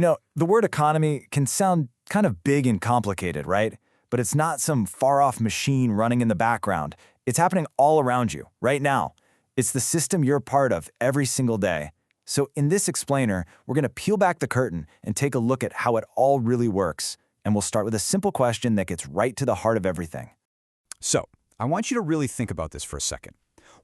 The word economy can sound kind of big and complicated, right? But it's not some far-off machine running in the background. It's happening all around you, right now. It's the system you're part of every single day. So in this explainer, we're going to peel back the curtain and take a look at how it all really works. And we'll start with a simple question that gets right to the heart of everything. So, I want you to really think about this for a second.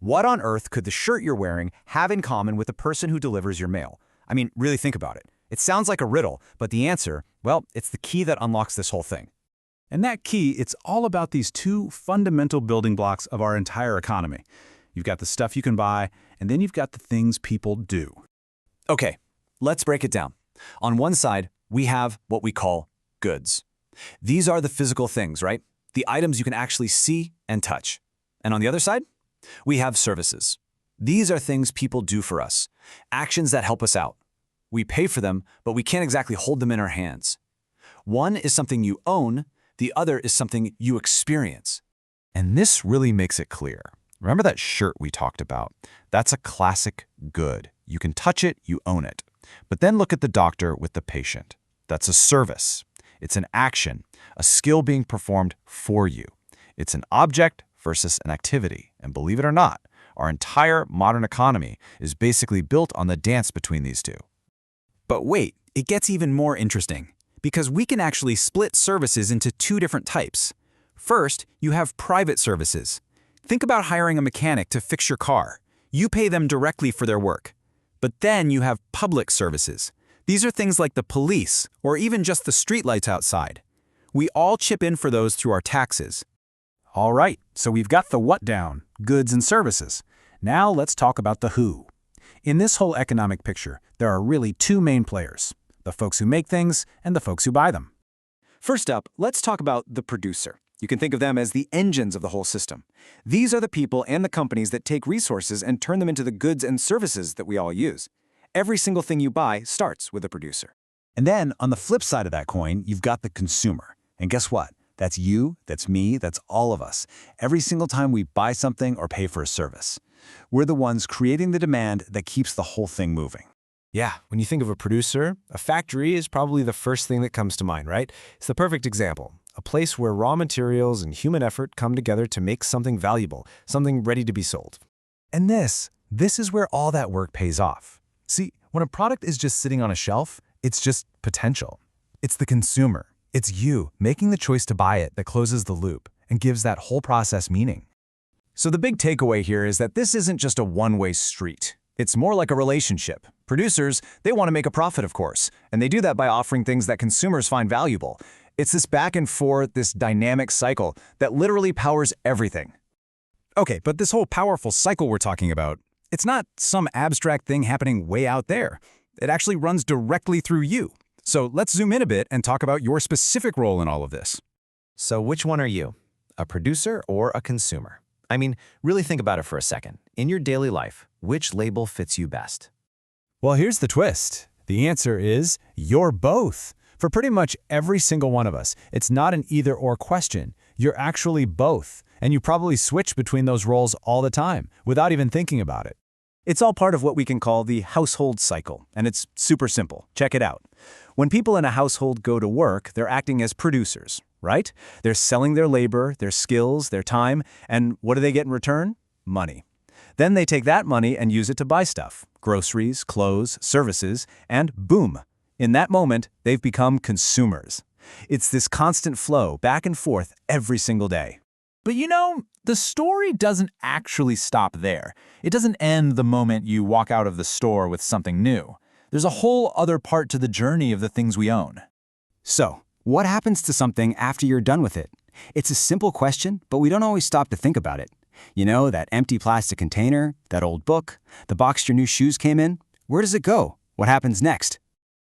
What on earth could the shirt you're wearing have in common with the person who delivers your mail? I mean, really think about it. It sounds like a riddle, but the answer, well, it's the key that unlocks this whole thing. And that key, it's all about these two fundamental building blocks of our entire economy. You've got the stuff you can buy, and then you've got the things people do. Okay, let's break it down. On one side, we have what we call goods. These are the physical things, right? The items you can actually see and touch. And on the other side, we have services. These are things people do for us, actions that help us out. We pay for them, but we can't exactly hold them in our hands. One is something you own, the other is something you experience. And this really makes it clear. Remember that shirt we talked about? That's a classic good. You can touch it, you own it. But then look at the doctor with the patient. That's a service. It's an action, a skill being performed for you. It's an object versus an activity. And believe it or not, our entire modern economy is basically built on the dance between these two. But wait, it gets even more interesting, because we can actually split services into two different types. First, you have private services. Think about hiring a mechanic to fix your car. You pay them directly for their work. But then you have public services. These are things like the police, or even just the streetlights outside. We all chip in for those through our taxes. All right, so we've got the what down, goods and services. Now let's talk about the who. In this whole economic picture, there are really two main players, the folks who make things and the folks who buy them. First up, let's talk about the producer. You can think of them as the engines of the whole system. These are the people and the companies that take resources and turn them into the goods and services that we all use. Every single thing you buy starts with a producer. And then, on the flip side of that coin, you've got the consumer. And guess what? That's you, that's me, that's all of us. Every single time we buy something or pay for a service. We're the ones creating the demand that keeps the whole thing moving. Yeah, when you think of a producer, a factory is probably the first thing that comes to mind, right? It's the perfect example. A place where raw materials and human effort come together to make something valuable, something ready to be sold. And this is where all that work pays off. See, when a product is just sitting on a shelf, it's just potential. It's the consumer. It's you making the choice to buy it that closes the loop and gives that whole process meaning. So the big takeaway here is that this isn't just a one-way street. It's more like a relationship. Producers, they want to make a profit, of course, and they do that by offering things that consumers find valuable. It's this back and forth, this dynamic cycle that literally powers everything. Okay, but this whole powerful cycle we're talking about, it's not some abstract thing happening way out there. It actually runs directly through you. So let's zoom in a bit and talk about your specific role in all of this. So which one are you? A producer or a consumer? I mean, really think about it for a second. In your daily life, which label fits you best? Well, here's the twist. The answer is you're both. For pretty much every single one of us, it's not an either-or question. You're actually both, and you probably switch between those roles all the time without even thinking about it. It's all part of what we can call the household cycle, and it's super simple. Check it out. When people in a household go to work, they're acting as producers, right? They're selling their labor, their skills, their time, and what do they get in return? Money. Then they take that money and use it to buy stuff, groceries, clothes, services, and boom. In that moment, they've become consumers. It's this constant flow back and forth every single day. But the story doesn't actually stop there. It doesn't end the moment you walk out of the store with something new. There's a whole other part to the journey of the things we own. So, what happens to something after you're done with it? It's a simple question, but we don't always stop to think about it. You know, that empty plastic container, that old book, the box your new shoes came in? Where does it go? What happens next?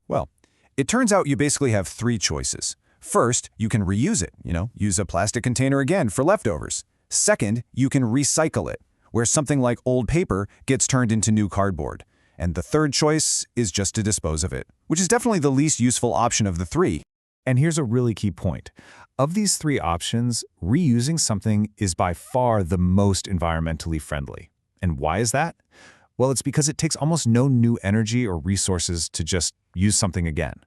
Well, it turns out you basically have three choices. First, you can reuse it, use a plastic container again for leftovers. Second, you can recycle it, where something like old paper gets turned into new cardboard. And the third choice is just to dispose of it, which is definitely the least useful option of the three. And here's a really key point. Of these three options, reusing something is by far the most environmentally friendly. And why is that? Well, it's because it takes almost no new energy or resources to just use something again.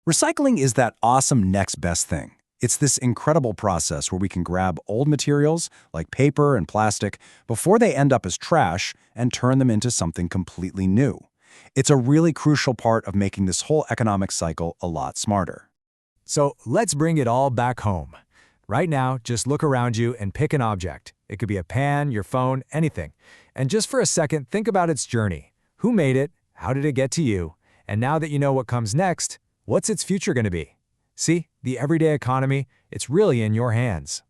Recycling is that awesome next best thing. It's this incredible process where we can grab old materials like paper and plastic before they end up as trash and turn them into something completely new. It's a really crucial part of making this whole economic cycle a lot smarter. So let's bring it all back home. Right now, just look around you and pick an object. It could be a pan, your phone, anything. And just for a second, think about its journey. Who made it? How did it get to you? And now that you know what comes next, what's its future going to be? See, the everyday economy, it's really in your hands.